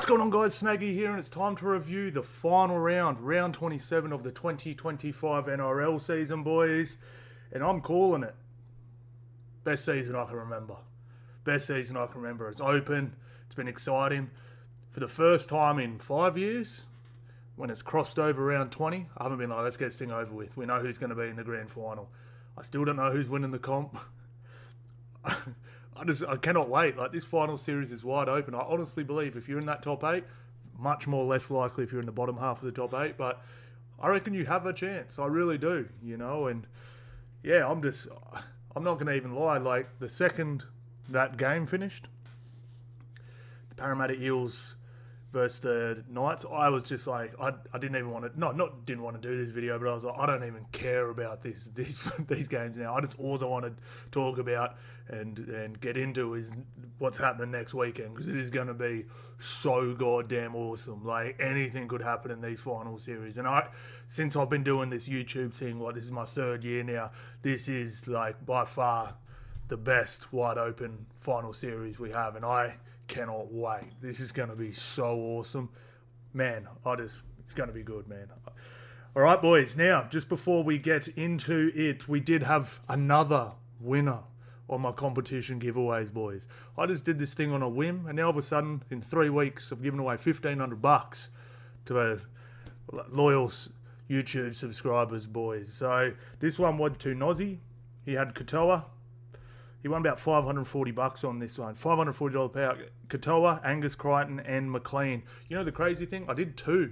going on, guys? Snaggy here, and it's time to review the final round, round 27 of the 2025 NRL season, boys. And I'm calling it best season I can remember. Best season I can remember. It's open. It's been exciting. For the first time in 5 years, when it's crossed over round 20, I haven't been like, let's get this thing over with. We know who's going to be in the grand final. I still don't know who's winning the comp. I cannot wait. Like, this final series is wide open. I honestly believe if you're in that top 8, much more less likely if you're in the bottom half of the top 8. But I reckon you have a chance. I really do, you know. And yeah, I'm not going to even lie. Like, the second that game finished, the Parramatta Eels versus the Knights, I was just like, I didn't even want to, didn't want to do this video, but I was like, I don't even care about these games now. All I want to talk about and get into is what's happening next weekend, because it is going to be so goddamn awesome. Like, anything could happen in these final series. And since I've been doing this YouTube thing, like, this is my 3rd year now, this is like by far the best wide open final series we have, and I cannot wait. This is going to be so awesome, man. It's going to be good, man. All right, boys, now just before we get into it, we did have another winner on my competition giveaways, boys. I just did this thing on a whim, and now all of a sudden in 3 weeks I've given away $1,500 to loyal YouTube subscribers, boys. So this one was to Nozzy. He had Katoa. He won about $540 on this one. $540 payout. Katoa, Angus Crichton, and McLean. You know the crazy thing? I did 2.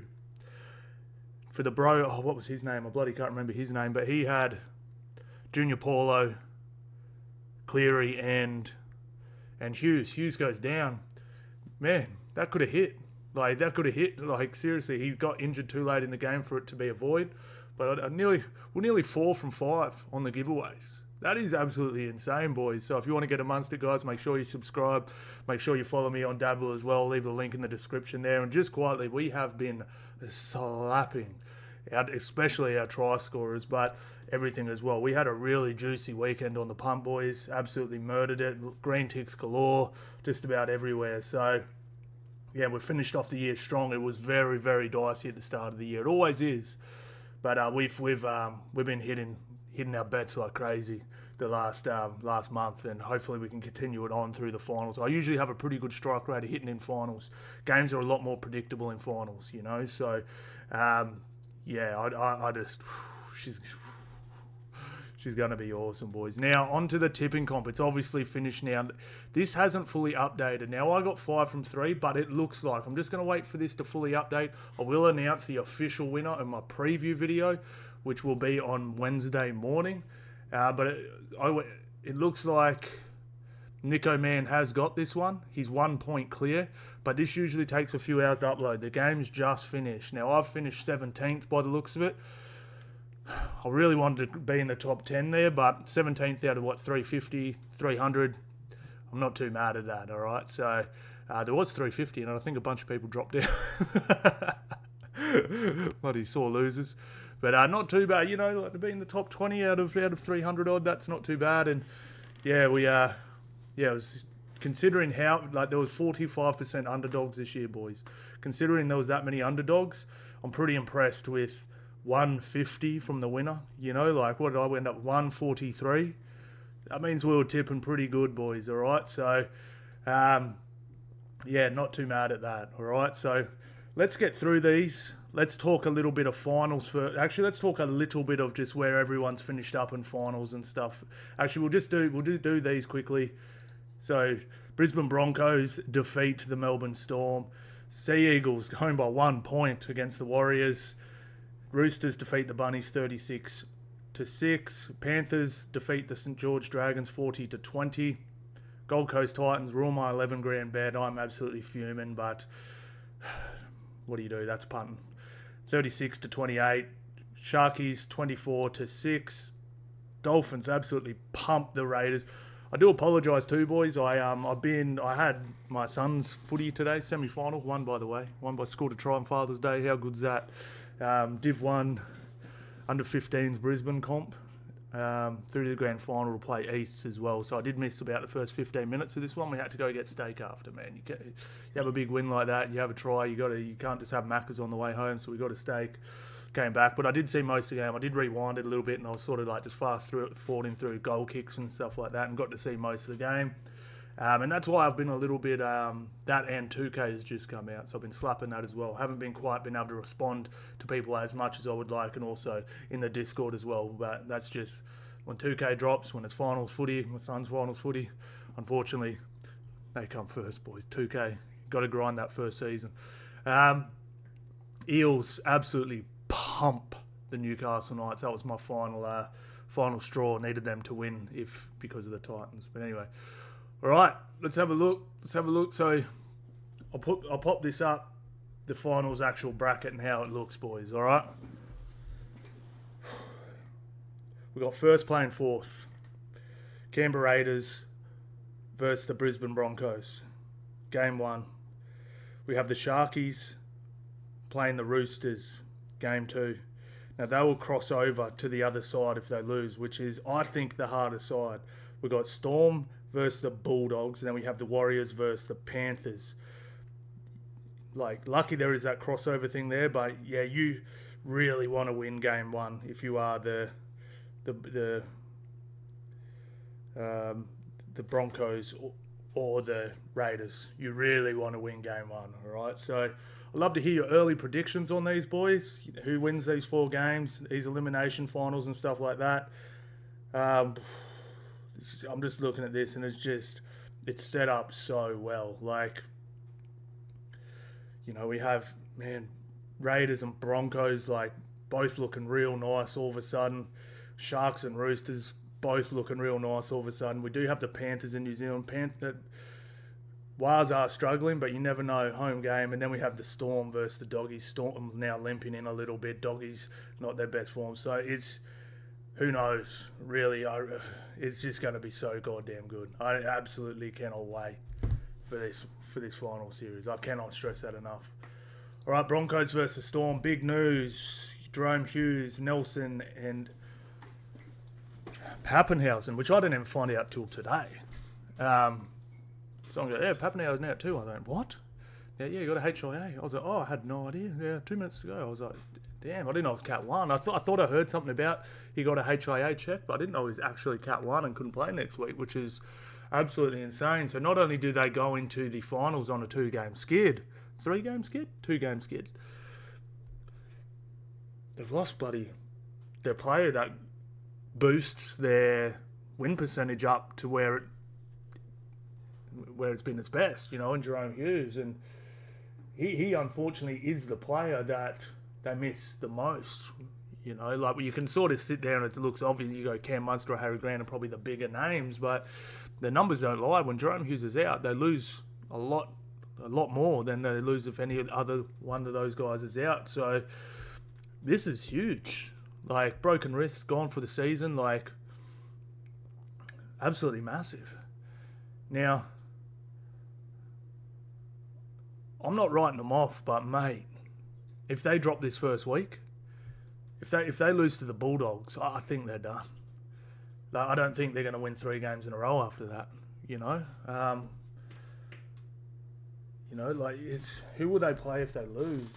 For the bro, what was his name? I bloody can't remember his name. But he had Junior Paulo, Cleary, and Hughes. Hughes goes down. Man, that could have hit. Like, seriously, he got injured too late in the game for it to be a void. But we're nearly 4 from 5 on the giveaways. That is absolutely insane, boys. So if you want to get amongst it, guys, make sure you subscribe. Make sure you follow me on Dabble as well. Leave the link in the description there. And just quietly, we have been slapping out, especially our try scorers, but everything as well. We had a really juicy weekend on the punt, boys. Absolutely murdered it. Green ticks galore, just about everywhere. So yeah, we finished off the year strong. It was very, very dicey at the start of the year. It always is. But we've been hitting our bets like crazy the last month, and hopefully we can continue it on through the finals. I usually have a pretty good strike rate of hitting in finals. Games are a lot more predictable in finals, you know. So yeah, she's going to be awesome, boys. Now, on to the tipping comp. It's obviously finished now. This hasn't fully updated. Now, I got 5 from 3, but it looks like, I'm just going to wait for this to fully update. I will announce the official winner in my preview video, which will be on Wednesday morning. But it looks like Nico Man has got this one. He's 1 point clear, but this usually takes a few hours to upload. The game's just finished. Now, I've finished 17th by the looks of it. I really wanted to be in the top 10 there, but 17th out of 350, 300. I'm not too mad at that, all right? So there was 350, and I think a bunch of people dropped out. Bloody sore losers. But not too bad, you know, like to be in the top 20 out of 300 odd, that's not too bad. And yeah, it was considering how, like, there was 45% underdogs this year, boys. Considering there was that many underdogs, I'm pretty impressed with 150 from the winner. You know, like, what did I end up, 143? That means we were tipping pretty good, boys, all right? So, yeah, not too mad at that, all right? So let's get through these. Let's talk a little bit of finals first. Actually, let's talk a little bit of just where everyone's finished up in finals and stuff. Actually, we'll do these quickly. So, Brisbane Broncos defeat the Melbourne Storm. Sea Eagles home by 1 point against the Warriors. Roosters defeat the Bunnies 36-6. Panthers defeat the St George Dragons 40-20. Gold Coast Titans rule my 11 grand bet. I'm absolutely fuming, but what do you do? That's punting. 36-28. Sharkies 24-6. Dolphins absolutely pumped the Raiders. I do apologise too, boys. I had my son's footy today, semi-final, won by the way, won by score to try on Father's Day. How good's that? Div 1 under 15s Brisbane comp. through to the grand final to play East as well. So I did miss about the first 15 minutes of this one. We had to go get steak after, man. You have a big win like that, you have a try, you can't just have Macca's on the way home, so we got a steak, came back. But I did see most of the game. I did rewind it a little bit, and I was sort of like just fast forwarding through goal kicks and stuff like that, and got to see most of the game. And that's why I've been a little bit, that and 2K has just come out, so I've been slapping that as well. Haven't been able to respond to people as much as I would like, and also in the Discord as well. But that's just when 2K drops, when it's finals footy, my son's finals footy, unfortunately, they come first, boys. 2K, got to grind that first season. Eels absolutely pump the Newcastle Knights. That was my final straw. Needed them to win because of the Titans. But anyway. All right, let's have a look. So I'll pop this up, the finals actual bracket and how it looks, boys. All right. We got first playing fourth, Canberra Raiders versus the Brisbane Broncos. Game 1. We have the Sharkies playing the Roosters. Game 2. Now they will cross over to the other side if they lose, which is, I think, the harder side. We got Storm versus the Bulldogs, and then we have the Warriors versus the Panthers. Like, lucky there is that crossover thing there, but yeah, you really want to win game 1 if you are the Broncos or the Raiders. You really want to win game 1, all right? So I'd love to hear your early predictions on these, boys. Who wins these 4 games, these elimination finals and stuff like that. I'm just looking at this, and it's set up so well. Like, you know, we have, man, Raiders and Broncos, like, both looking real nice all of a sudden. Sharks and Roosters both looking real nice all of a sudden. We do have the Panthers in New Zealand. Wales are struggling, but you never know, home game. And then we have the Storm versus the Doggies. Storm now limping in a little bit. Doggies not their best form. So it's, who knows, really. It's just going to be so goddamn good. I absolutely cannot wait for this final series. I cannot stress that enough. All right, Broncos versus Storm. Big news. Jerome Hughes, Nelson, and Pappenhausen, which I didn't even find out till today. So I'm going, yeah, Pappenhausen out too. I was like, what? Yeah, you got a HIA. I was like, oh, I had no idea. Yeah, 2 minutes to go. I was like, damn, I didn't know it was Cat 1. I thought I heard something about he got a HIA check, but I didn't know he was actually Cat 1 and couldn't play next week, which is absolutely insane. So not only do they go into the finals on a 2-game skid, 3-game skid? 2-game skid. They've lost their player that boosts their win percentage up to where it's been its best, you know, in Jerome Hughes. And he unfortunately is the player that they miss the most. You know, like, you can sort of sit there and it looks obvious. You go Cam Munster or Harry Grant are probably the bigger names, but the numbers don't lie. When Jerome Hughes is out, they lose a lot more than they lose if any other one of those guys is out. So this is huge. Like, broken wrist, gone for the season, like, absolutely massive. Now, I'm not writing them off, but mate, if they drop this first week, if they lose to the Bulldogs, I think they're done. Like, I don't think they're going to win 3 games in a row after that. You know, like, who will they play if they lose?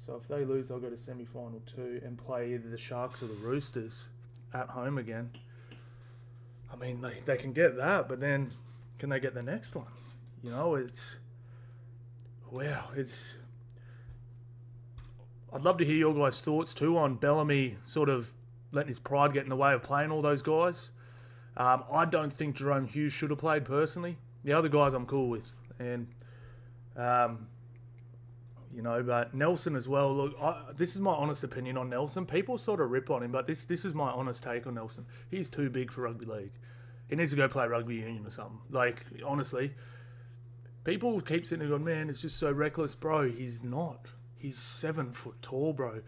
So if they lose, they'll go to semi-final 2 and play either the Sharks or the Roosters at home again. I mean, they can get that, but then can they get the next one? You know, I'd love to hear your guys' thoughts too on Bellamy sort of letting his pride get in the way of playing all those guys. I don't think Jerome Hughes should have played personally. The other guys I'm cool with. And, but Nelson as well. Look, this is my honest opinion on Nelson. People sort of rip on him, but this is my honest take on Nelson. He's too big for rugby league. He needs to go play rugby union or something. Like, honestly, people keep sitting there going, man, it's just so reckless. Bro, he's not. He's 7 foot tall, bro.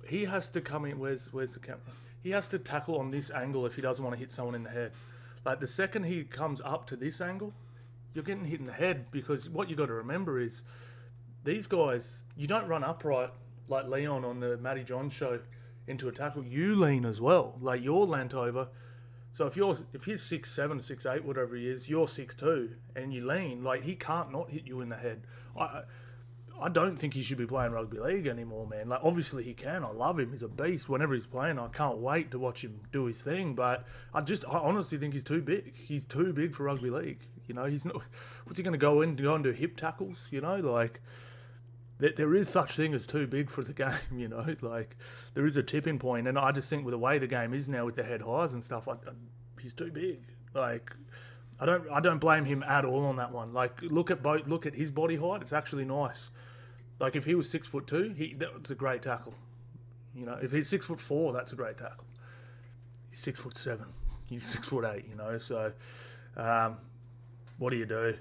He has to come in. Where's the camera? He has to tackle on this angle if he doesn't want to hit someone in the head. Like, the second he comes up to this angle, you're getting hit in the head, because what you got to remember is these guys, you don't run upright like Leon on the Matty John show into a tackle, you lean as well. Like, you're leant over. So if he's 6'7", 6'8", whatever he is, you're 6'2", and you lean, like, he can't not hit you in the head. I don't think he should be playing rugby league anymore, man. Like, obviously he can. I love him. He's a beast. Whenever he's playing, I can't wait to watch him do his thing. But I honestly think he's too big. He's too big for rugby league. You know, he's not. What's he going to go and do hip tackles? You know, like, there is such thing as too big for the game. You know, like, there is a tipping point, and I just think with the way the game is now with the head highs and stuff, he's too big. Like, I don't blame him at all on that one. Like, look at his body height. It's actually nice. Like, if he was 6'2", that's a great tackle. You know, if he's 6'4", that's a great tackle. He's 6'7", he's 6'8", you know. So, what do you do?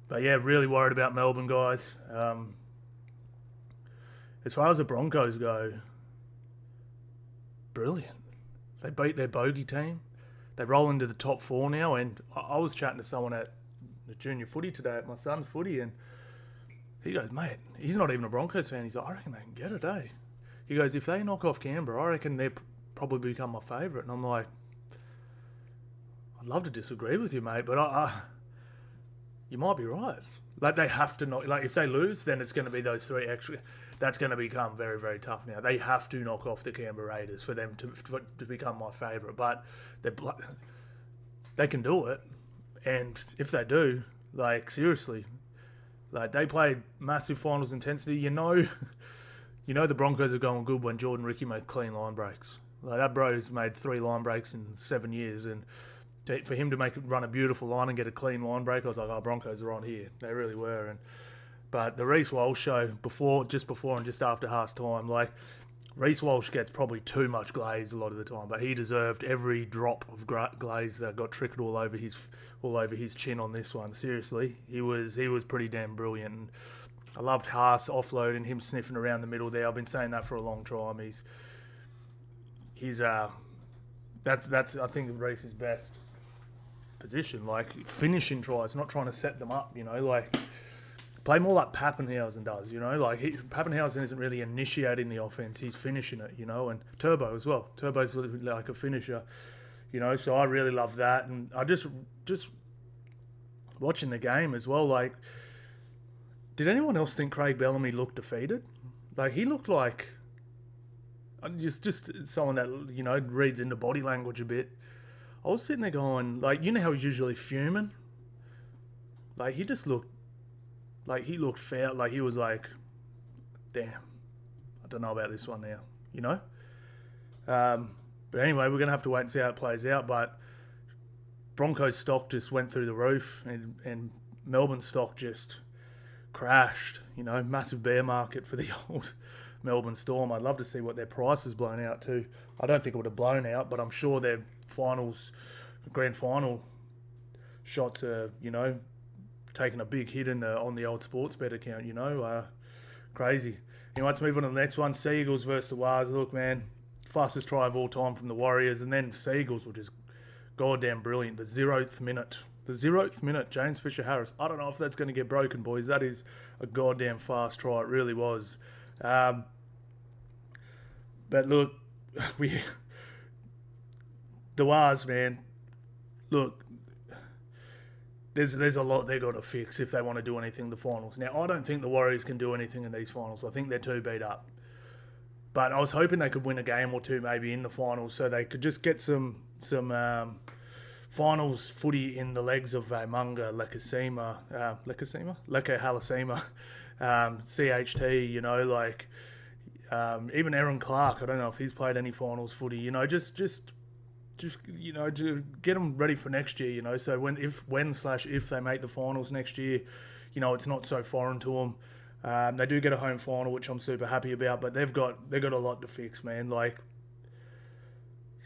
But yeah, really worried about Melbourne, guys. As far as the Broncos go, brilliant. They beat their bogey team. They roll into the top 4 now. And I was chatting to someone at the junior footy today, at my son's footy, and he goes, mate, he's not even a Broncos fan. He's like, I reckon they can get it, eh? He goes, if they knock off Canberra, I reckon they'll probably become my favourite. And I'm like, I'd love to disagree with you, mate, but you might be right. Like, they have to knock. Like, if they lose, then it's going to be those 3 extra. That's going to become very, very tough now. They have to knock off the Canberra Raiders for them to become my favourite. But they can do it. And if they do, like, seriously, like, they played massive finals intensity. You know the Broncos are going good when Jordan Ricky made clean line breaks. Like, that bro's made 3 line breaks in 7 years, and for him to run a beautiful line and get a clean line break, I was like, oh, Broncos are on here. They really were. But the Reece Walsh show, just before and just after half time, like, Reece Walsh gets probably too much glaze a lot of the time, but he deserved every drop of glaze that got trickled all over his chin on this one. Seriously, he was pretty damn brilliant. And I loved Haas offloading, him sniffing around the middle there. I've been saying that for a long time. That's I think Reece's best position, like, finishing tries, not trying to set them up. You know, like, play more like Pappenhausen does, you know? Like, Pappenhausen isn't really initiating the offense, he's finishing it, you know? And Turbo as well. Turbo's like a finisher, you know? So I really love that. And I just watching the game as well, like, did anyone else think Craig Bellamy looked defeated? Like, he looked like just someone that, you know, reads into body language a bit. I was sitting there going, like, you know how he's usually fuming? Like, he just looked, like, he looked fair. Like, he was like, damn, I don't know about this one now, you know? But anyway, we're going to have to wait and see how it plays out. But Broncos stock just went through the roof, and Melbourne stock just crashed. You know, massive bear market for the old Melbourne Storm. I'd love to see what their price has blown out to. I don't think it would have blown out, but I'm sure their grand final shots are, you know, taking a big hit on the old sports bet account, you know. Crazy. Anyway, let's move on to the next one. Seagulls versus the Wars. Look, man, fastest try of all time from the Warriors, and then Seagulls were just goddamn brilliant. The 0th minute, James Fisher-Harris. I don't know if that's going to get broken, boys. That is a goddamn fast try. It really was. But look, the Wars, man, look, there's a lot they've got to fix if they want to do anything in the finals. Now, I don't think the Warriors can do anything in these finals. I think they're too beat up. But I was hoping they could win a game or two maybe in the finals, so they could just get some finals footy in the legs of Munga, Leka Halasima, CHT, you know, like, even Aaron Clark. I don't know if he's played any finals footy, you know, just you know, to get them ready for next year, you know. So if they make the finals next year, you know, it's not so foreign to them. They do get a home final, which I'm super happy about, but they've got a lot to fix, man. Like,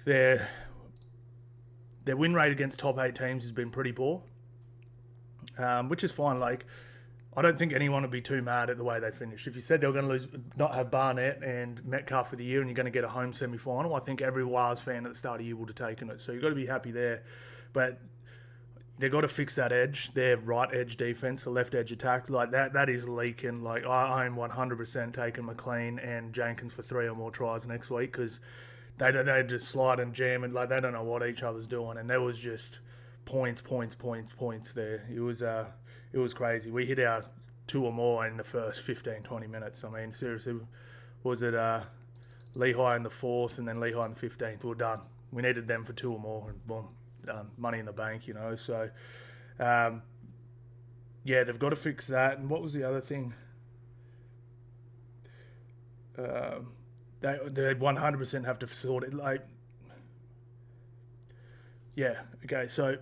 their win rate against top 8 teams has been pretty poor, which is fine. Like, I don't think anyone would be too mad at the way they finished. If you said they were going to not have Barnett and Metcalf for the year, and you're going to get a home semi-final, I think every Wars fan at the start of the year would have taken it. So you've got to be happy there. But, They've got to fix that edge, their right edge defense, the left edge attack. Like that is leaking. Like I'm 100% taking McLean and Jenkins for 3 or more tries next week because they just slide and jam and like they don't know what each other's doing. And there was just points there. It was crazy. We hit our 2 or more in the first 15, 20 minutes. I mean, seriously, was it Lehigh in the 4th and then Lehigh in the 15th? We're done. We needed them for 2 or more and boom. Money in the bank, you know. So, they've got to fix that. And what was the other thing? They 100% have to sort it. Like, yeah, okay. So,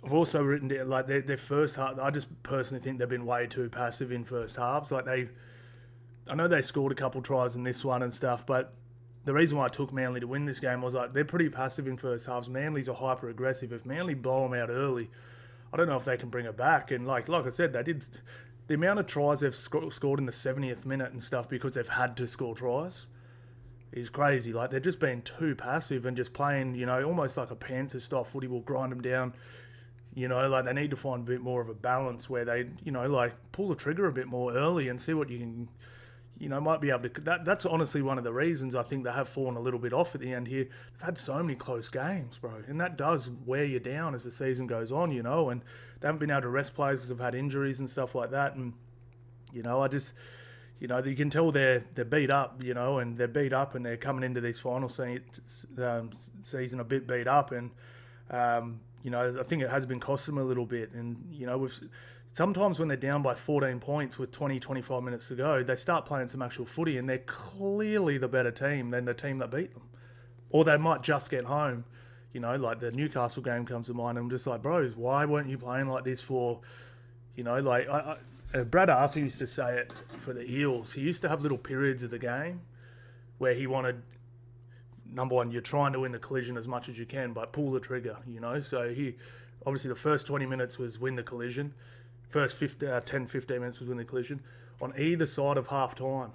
I've also written down like their first half. I just personally think they've been way too passive in first halves. Like I know they scored a couple tries in this one and stuff, but the reason why I took Manly to win this game was like they're pretty passive in first halves. Manly's are hyper aggressive. If Manly blow them out early, I don't know if they can bring it back. And like I said, they did the amount of tries they've scored in the 70th minute and stuff because they've had to score tries is crazy. Like they're just being too passive and just playing, you know, almost like a Panthers style footy will grind them down. You know, like they need to find a bit more of a balance where they, you know, like pull the trigger a bit more early and see what you can. You know, might be able to. That's honestly one of the reasons I think they have fallen a little bit off at the end here. They've had so many close games, bro, and that does wear you down as the season goes on. You know, and they haven't been able to rest players because they've had injuries and stuff like that. And you know, you can tell they're beat up. You know, and they're beat up, and they're coming into this final season a bit beat up, and you know, I think it has been costing them a little bit. And you know, sometimes when they're down by 14 points with 20, 25 minutes to go, they start playing some actual footy and they're clearly the better team than the team that beat them. Or they might just get home. You know, like the Newcastle game comes to mind. I'm just like, bros, why weren't you playing like this for, you know, like Brad Arthur used to say it for the Eels. He used to have little periods of the game where he wanted, number one, you're trying to win the collision as much as you can, but pull the trigger, you know. So obviously the first 20 minutes was win the collision. First 10, 15 minutes was win the collision. On either side of half time,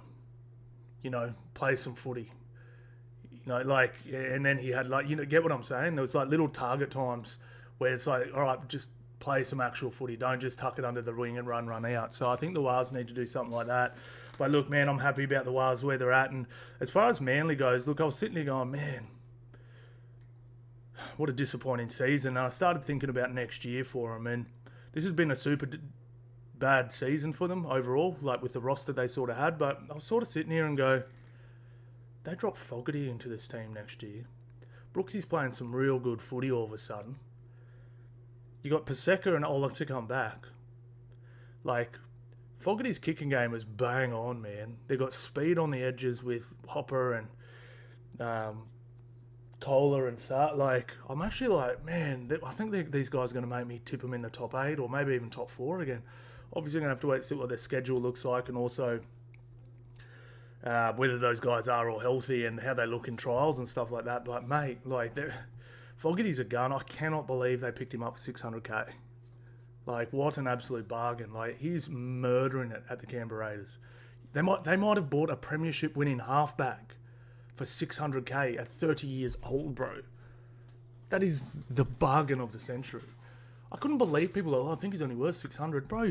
you know, play some footy. You know, like, and then he had like, you know, get what I'm saying? There was like little target times where it's like, all right, just play some actual footy. Don't just tuck it under the wing and run out. So I think the Wales need to do something like that. But look, man, I'm happy about the Wales where they're at. And as far as Manly goes, look, I was sitting there going, man, what a disappointing season. And I started thinking about next year for them. And this has been a super bad season for them overall, like with the roster they sort of had. But I was sort of sitting here and go, they drop Fogarty into this team next year. Brooksy's playing some real good footy all of a sudden. You got Paseka and Ola to come back. Like, Fogarty's kicking game is bang on, man. They got speed on the edges with Hopper and Kohler and Sart. Like, I'm actually like, man, I think these guys are going to make me tip them in the top 8 or maybe even top 4 again. Obviously, I'm going to have to wait and see what their schedule looks like and also whether those guys are all healthy and how they look in trials and stuff like that. But, mate, like, Fogarty's a gun. I cannot believe they picked him up for 600k. Like, what an absolute bargain. Like, he's murdering it at the Canberra Raiders. They might have bought a premiership winning halfback for 600k at 30 years old, bro. That is the bargain of the century. I couldn't believe people I think he's only worth 600. Bro,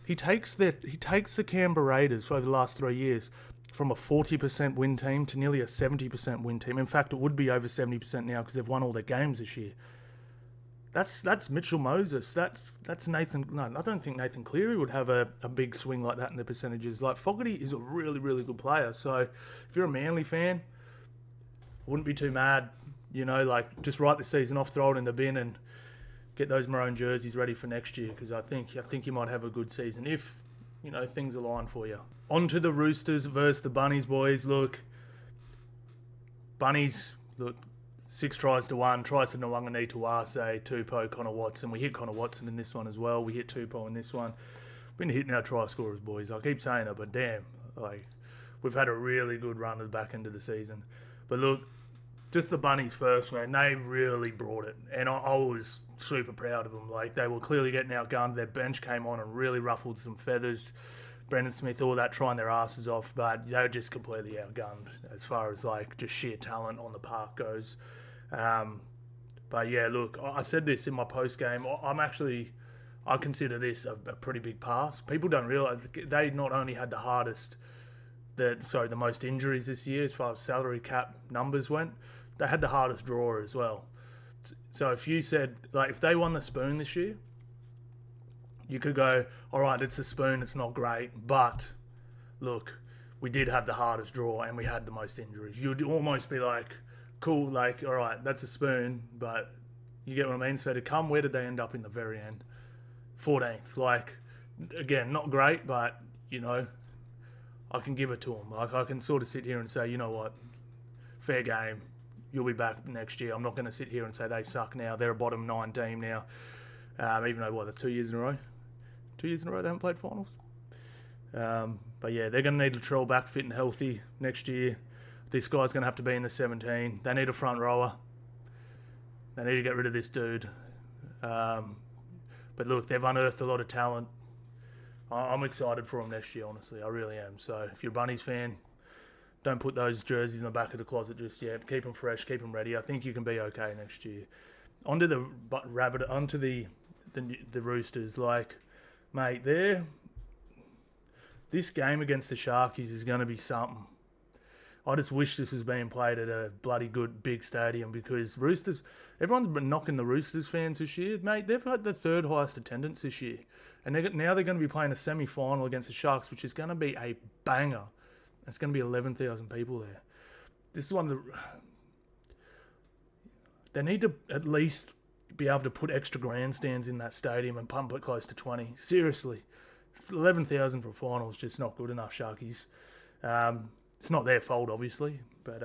he takes the Canberra Raiders for over the last 3 years from a 40% win team to nearly a 70% win team. In fact, it would be over 70% now because they've won all their games this year. That's Mitchell Moses. That's Nathan. No, I don't think Nathan Cleary would have a big swing like that in the percentages. Like, Fogarty is a really, really good player. So if you're a Manly fan, I wouldn't be too mad. You know, like, just write the season off, throw it in the bin and get those maroon jerseys ready for next year because I think you might have a good season if, you know, things align for you. On to the Roosters versus the Bunnies, boys. Look, Bunnies, 6 tries to 1, tries to Nwangani to Arce, Tupou, Connor Watson. We hit Connor Watson in this one as well. We hit Tupou in this one. We've been hitting our try scorers, boys. I keep saying it, but damn, like, we've had a really good run at the back end of the season. But look, just the Bunnies first, man. They really brought it, and I was super proud of them. Like, they were clearly getting outgunned. Their bench came on and really ruffled some feathers. Brendan Smith, all that, trying their asses off, but they were just completely outgunned as far as, like, just sheer talent on the park goes. But yeah, look, I said this in my post game. I consider this a pretty big pass. People don't realise they not only had the most injuries this year as far as salary cap numbers went, they had the hardest draw as well. So if you said, like, if they won the spoon this year, you could go, all right, it's a spoon, it's not great, but look, we did have the hardest draw and we had the most injuries. You'd almost be like, cool, like, all right, that's a spoon, but you get what I mean? So to come, where did they end up in the very end? 14th. Like, again, not great, but, I can give it to them. Like, I can sort of sit here and say, you know what, fair game. You'll be back next year. I'm not going to sit here and say they suck now. They're a bottom 9 team now. Even though, that's 2 years in a row? 2 years in a row they haven't played finals? But yeah, they're going to need Latrell back fit and healthy next year. This guy's going to have to be in the 17. They need a front rower. They need to get rid of this dude. But look, they've unearthed a lot of talent. I'm excited for them next year, honestly. I really am. So if you're a Bunnies fan, don't put those jerseys in the back of the closet just yet. Keep them fresh, keep them ready. I think you can be okay next year. Onto the Roosters. Like, mate, this game against the Sharkies is going to be something. I just wish this was being played at a bloody good big stadium, because everyone's been knocking the Roosters fans this year. Mate, they've had the third highest attendance this year. And now they're going to be playing a semi-final against the Sharks, which is going to be a banger. It's going to be 11,000 people there. This is one of the... They need to at least be able to put extra grandstands in that stadium and pump it close to 20. Seriously. 11,000 for a final is just not good enough, Sharkies. It's not their fault, obviously, but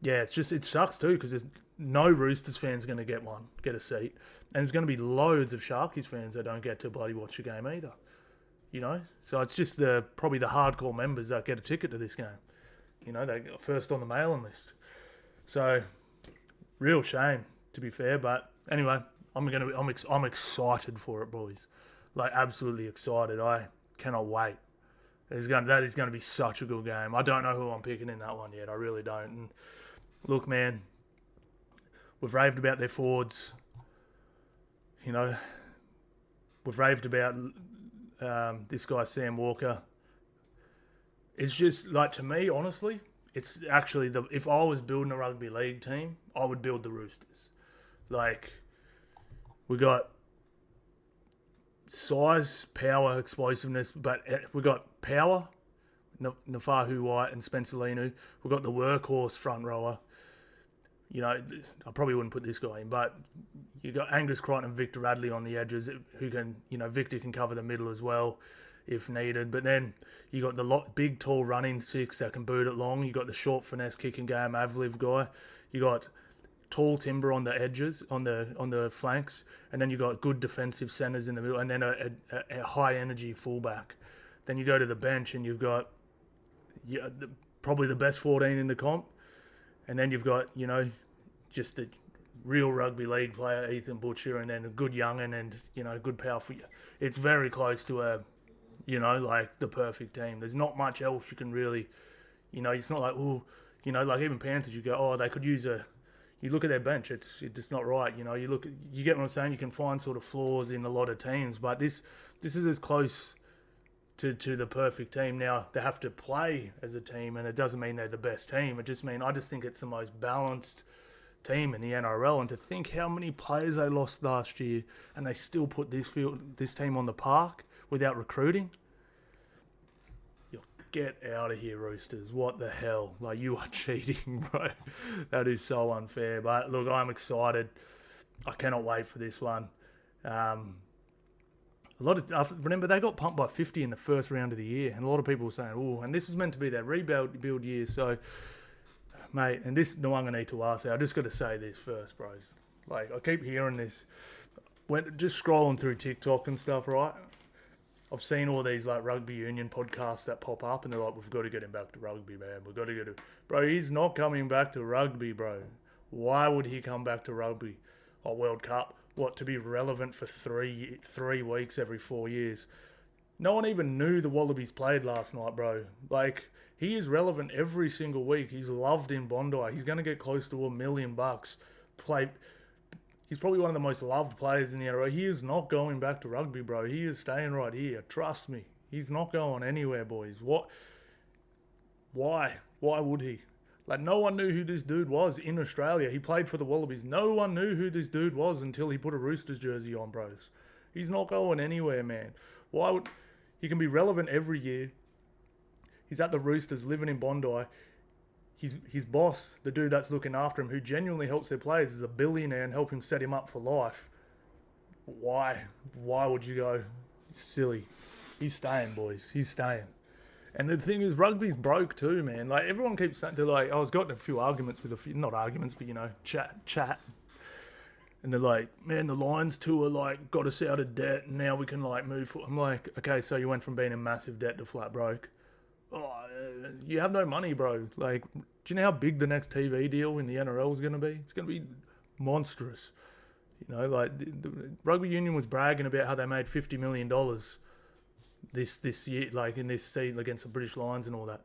yeah, it sucks too, because there's no Roosters fans going to get a seat, and there's going to be loads of Sharkies fans that don't get to bloody watch the game either. So it's just probably the hardcore members that get a ticket to this game. They got first on the mailing list. So real shame, to be fair, but anyway, I'm excited for it, boys. Like, absolutely excited. I cannot wait. That is going to be such a good game. I don't know who I'm picking in that one yet. I really don't. And look, man, we've raved about their forwards. We've raved about this guy, Sam Walker. It's just, like, to me, honestly, it's actually if I was building a rugby league team, I would build the Roosters. Like, we got size, power, explosiveness, but we got power, Nafahu White and Spencer Linu. We've got the workhorse front rower. I probably wouldn't put this guy in, but you got Angus Crichton and Victor Radley on the edges, who can, Victor can cover the middle as well if needed. But then you got the big, tall running six that can boot it long. You got the short finesse kicking game Avliv guy. You got tall timber on the edges, on the flanks, and then you got good defensive centres in the middle, and then a high energy fullback. Then you go to the bench and you've got probably the best 14 in the comp, and then you've got just a real rugby league player, Ethan Butcher, and then a good young'un and good powerful. It's very close to like the perfect team. There's not much else you can really, it's not like like even Panthers. You go, they could use a. You look at their bench, it's just not right. You get what I'm saying. You can find sort of flaws in a lot of teams, but this is as close to the perfect team. Now they have to play as a team, and it doesn't mean they're the best team. I just think it's the most balanced team in the NRL. And to think how many players they lost last year, and they still put this team on the park without recruiting. Get out of here, Roosters. What the hell? Like, you are cheating, bro. That is so unfair. But look, I'm excited. I cannot wait for this one. Remember, they got pumped by 50 in the first round of the year, and a lot of people were saying, and this is meant to be their rebuild year. So, mate, and this Nwanga I just got to say this first, bros. Like, I keep hearing this. Just scrolling through TikTok and stuff, right? I've seen all these like rugby union podcasts that pop up, and they're like, we've got to get him back to rugby, man. We've got to get him. Bro, he's not coming back to rugby, bro. Why would he come back to rugby? World Cup. What, to be relevant for 3 weeks every 4 years? No one even knew the Wallabies played last night, bro. Like, he is relevant every single week. He's loved in Bondi. He's going to get close to $1 million play. He's probably one of the most loved players in the NRL. He is not going back to rugby, bro. He is staying right here. Trust me. He's not going anywhere, boys. What? Why? Why would he? Like, no one knew who this dude was in Australia. He played for the Wallabies. No one knew who this dude was until he put a Roosters jersey on, bros. He's not going anywhere, man. Why would... He can be relevant every year. He's at the Roosters, living in Bondi. His boss, the dude that's looking after him, who genuinely helps their players, is a billionaire and help him set him up for life. Why? Why would you go? It's silly. He's staying, boys. He's staying. And the thing is, rugby's broke too, man. Like, everyone keeps saying, they're like, I was got in a few arguments with a few, not arguments, but, you know, chat. And they're like, man, the Lions tour, like, got us out of debt, and now we can, like, move forward. I'm like, okay, so you went from being in massive debt to flat broke. Oh, you have no money, bro. Like, do you know how big the next TV deal in the NRL is going to be? It's going to be monstrous. You know, like, the rugby union was bragging about how they made $50 million this year, like, in this season against the British Lions and all that.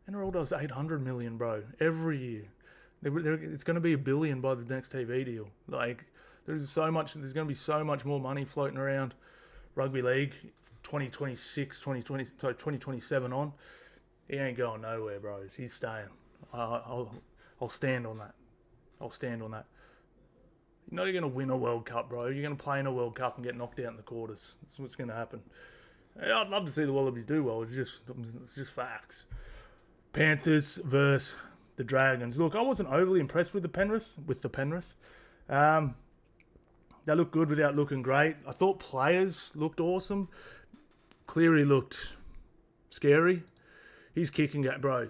NRL does $800 million, bro, every year. It's going to be $1 billion by the next TV deal. Like, there's going to be so much more money floating around rugby league 2027 on. He ain't going nowhere, bros. He's staying. I'll stand on that. I'll stand on that. You know you're going to win a World Cup, bro. You're going to play in a World Cup and get knocked out in the quarters. That's what's going to happen. I'd love to see the Wallabies do well. It's just facts. Panthers versus the Dragons. Look, I wasn't overly impressed with the Penrith. They looked good without looking great. I thought players looked awesome. Cleary looked scary. He's kicking at, bro.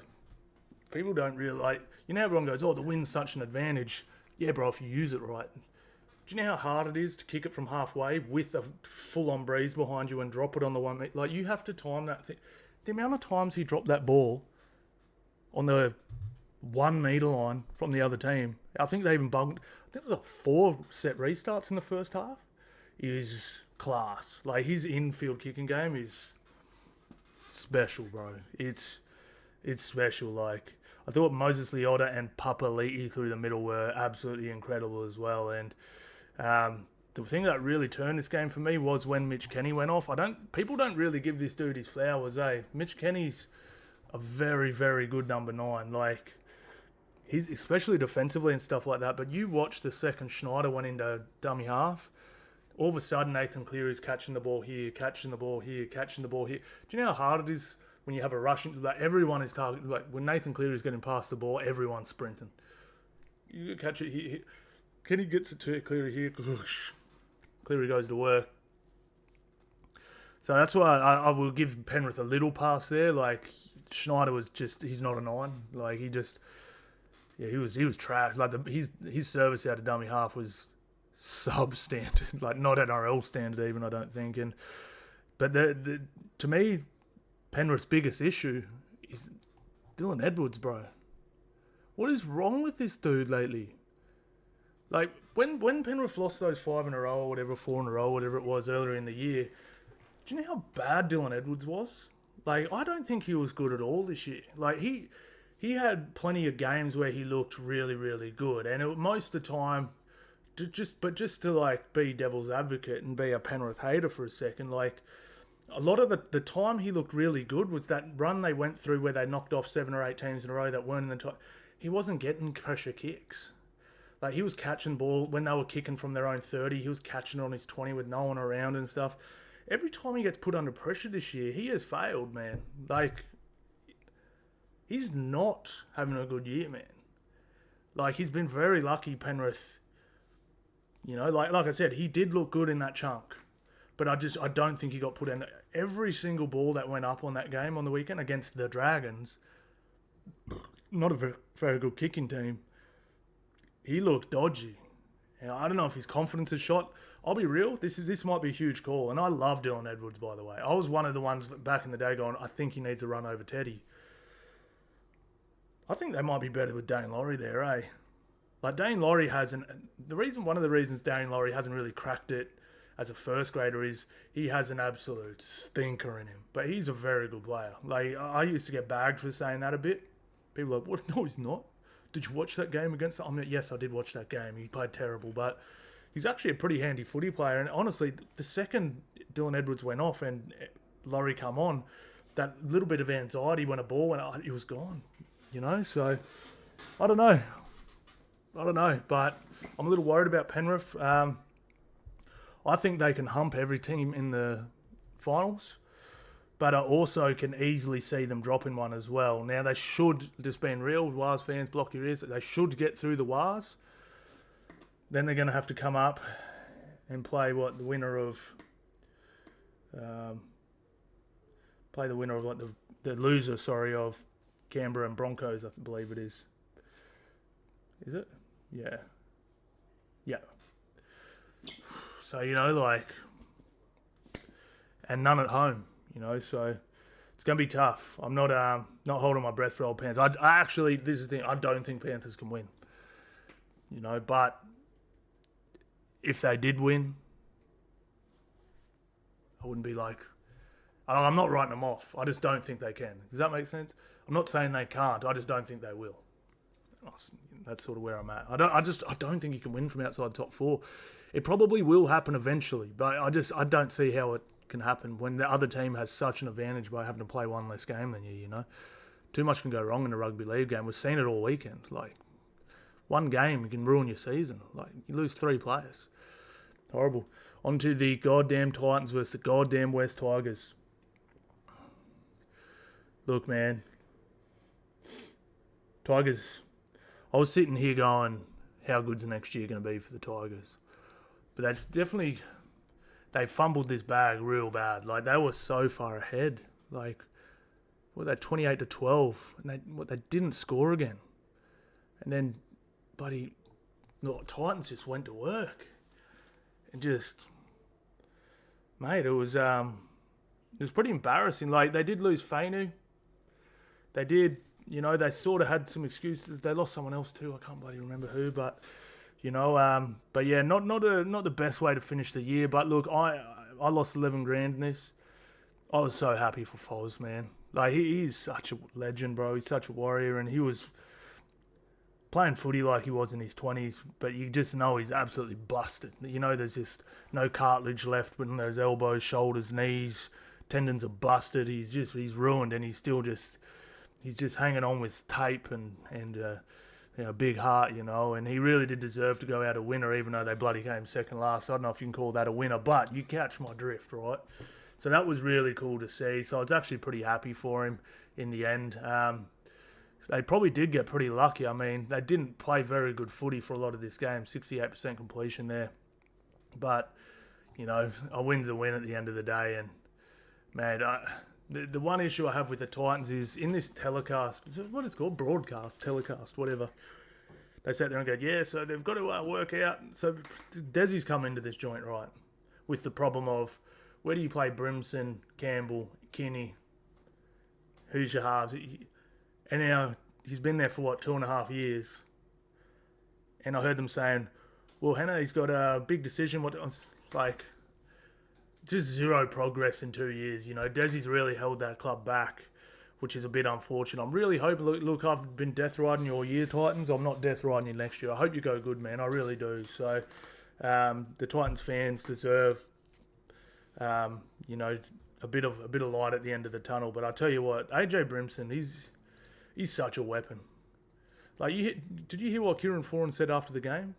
People don't really like... You know, everyone goes, oh, the win's such an advantage. Yeah, bro, if you use it right. Do you know how hard it is to kick it from halfway with a full-on breeze behind you and drop it on the 1 metre? Like, you have to time that thing. The amount of times he dropped that ball on the 1 metre line from the other team, I think they even bugged... I think there's 4 set restarts in the first half. Is class. Like, his infield kicking game is special, bro. It's special. Like, I thought Moses Leota and Papali'i through the middle were absolutely incredible as well. And the thing that really turned this game for me was when Mitch Kenny went off. People don't really give this dude his flowers, eh? Mitch Kenny's a very, very good number 9. Like, he's especially defensively and stuff like that. But you watch the second Schneider went into dummy half. All of a sudden, Nathan Cleary's catching the ball here, catching the ball here, catching the ball here. Do you know how hard it is when you have a rush into that? Everyone is targeting. Like, when Nathan Cleary's getting past the ball, everyone's sprinting. You catch it here. Kenny gets it to Cleary here. Cleary goes to work. So that's why I will give Penrith a little pass there. Like, Schneider was just, he's not a 9. Like, he was trash. Like, his service out of dummy half was substandard, like not NRL standard even, I don't think. But to me, Penrith's biggest issue is Dylan Edwards, bro. What is wrong with this dude lately? Like, when Penrith lost those 5 in a row or whatever, 4 in a row, whatever it was earlier in the year, do you know how bad Dylan Edwards was? Like, I don't think he was good at all this year. Like, he had plenty of games where he looked really, really good, and most of the time, just to like be devil's advocate and be a Penrith hater for a second, like, a lot of the time he looked really good was that run they went through where they knocked off 7 or 8 teams in a row that weren't in the top. He wasn't getting pressure kicks. Like, he was catching ball when they were kicking from their own 30. He was catching it on his 20 with no one around and stuff. Every time he gets put under pressure this year, he has failed, man. Like, he's not having a good year, man. Like, he's been very lucky, Penrith. You know, like I said, he did look good in that chunk. But I don't think he got put in. Every single ball that went up on that game on the weekend against the Dragons, not a very, very good kicking team, he looked dodgy. And I don't know if his confidence is shot. I'll be real, this might be a huge call. And I love Dylan Edwards, by the way. I was one of the ones back in the day going, I think he needs a run over Teddy. I think they might be better with Dane Laurie there, eh? Like, Dane Laurie hasn't... One of the reasons Dane Laurie hasn't really cracked it as a first grader is he has an absolute stinker in him. But he's a very good player. Like, I used to get bagged for saying that a bit. People are like, what? No, he's not. did you watch that game against? I mean, yes, I did watch that game. He played terrible, but he's actually a pretty handy footy player. And honestly, the second Dylan Edwards went off and Laurie come on, that little bit of anxiety when a ball went out, it was gone. So I don't know, but I'm a little worried about Penrith. I think they can hump every team in the finals, but I also can easily see them dropping one as well. Now, they should, just being real, Wars fans, block your ears, they should get through the Wars. Then they're going to have to come up and play the winner of the loser, of Canberra and Broncos, I believe it is. Is it? Yeah. Yeah. So, and none at home, so it's going to be tough. I'm not holding my breath for old Panthers. I actually, this is the thing, I don't think Panthers can win, but if they did win, I wouldn't be like, I'm not writing them off. I just don't think they can. Does that make sense? I'm not saying they can't. I just don't think they will. That's sort of where I'm at. I don't think you can win from outside the top 4. It probably will happen eventually, but I don't see how it can happen when the other team has such an advantage by having to play one less game than you. Too much can go wrong in a rugby league game. We've seen it all weekend. Like, one game can ruin your season. Like, you lose 3 players. Horrible. On to the goddamn Titans versus the goddamn West Tigers. Look, man. Tigers. I was sitting here going, how good's the next year going to be for the Tigers? But that's definitely... They fumbled this bag real bad. Like, they were so far ahead. Like, they're 28-12. And they didn't score again. And then, the Titans just went to work. And just... Mate, it was pretty embarrassing. Like, they did lose Fainu. They did... they sort of had some excuses. They lost someone else too. I can't bloody remember who, but but yeah, not the best way to finish the year. But look, I lost 11 grand in this. I was so happy for Foz, man. Like, he's such a legend, bro. He's such a warrior, and he was playing footy like he was in his 20s. But you just know he's absolutely busted. There's just no cartilage left in those elbows, shoulders, knees. Tendons are busted. He's ruined, and he's just hanging on with tape and big heart, and he really did deserve to go out a winner, even though they bloody came second last. I don't know if you can call that a winner, but you catch my drift, right? So that was really cool to see. So I was actually pretty happy for him in the end. They probably did get pretty lucky. I mean, they didn't play very good footy for a lot of this game, 68% completion there. But, a win's a win at the end of the day. And, man, The one issue I have with the Titans is in this telecast, what it's called, broadcast, telecast, whatever. They sat there and go, yeah, so they've got to work out. So Desi's come into this joint, right, with the problem of where do you play Brimson, Campbell, Kinney, who's your halves? And now he's been there for, 2.5 years. And I heard them saying, well, Hannah, he's got a big decision. Just zero progress in 2 years. Desi's really held that club back, which is a bit unfortunate. I'm really hoping, look, I've been death riding your year, Titans. I'm not death riding you next year. I hope you go good, man. I really do. So, the Titans fans deserve, a bit of light at the end of the tunnel. But I tell you what, AJ Brimson, he's such a weapon. Like, did you hear what Kieran Foran said after the game?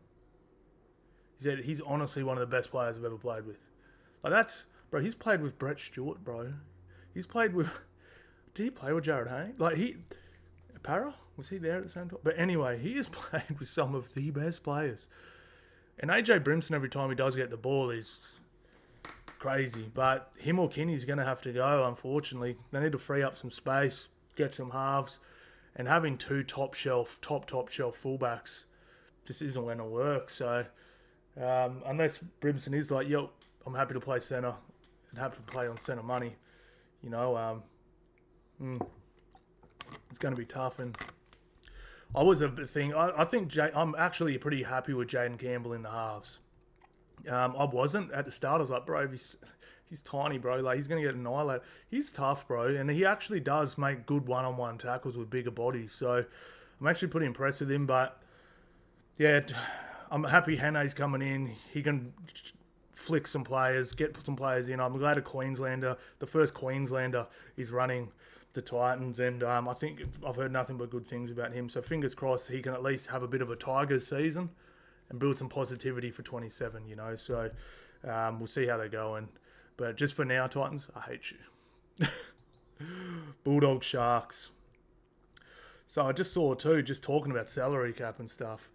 He said he's honestly one of the best players I've ever played with. Like, bro, he's played with Brett Stewart, bro. He's played with... Did he play with Jared Hayne? Para? Was he there at the same time? But anyway, he has played with some of the best players. And AJ Brimson, every time he does get the ball, is crazy. But him or Kinney's going to have to go, unfortunately. They need to free up some space, get some halves. And having 2 top shelf fullbacks just isn't going to work. So, unless Brimson is like, yo... I'm happy to play centre and happy to play on centre money. It's going to be tough. And I think I'm actually pretty happy with Jaden Campbell in the halves. I wasn't at the start. I was like, bro, he's tiny, bro. Like, he's going to get annihilated. He's tough, bro. And he actually does make good one-on-one tackles with bigger bodies. So, I'm actually pretty impressed with him. But yeah, I'm happy Hane's coming in. He can flick some players, get some players in. I'm glad a Queenslander, the first Queenslander, is running the Titans, and I think I've heard nothing but good things about him. So fingers crossed he can at least have a bit of a Tigers season and build some positivity for 27. So we'll see how they're going. But just for now, Titans, I hate you. Bulldogs Sharks. So I just saw too, just talking about salary cap and stuff.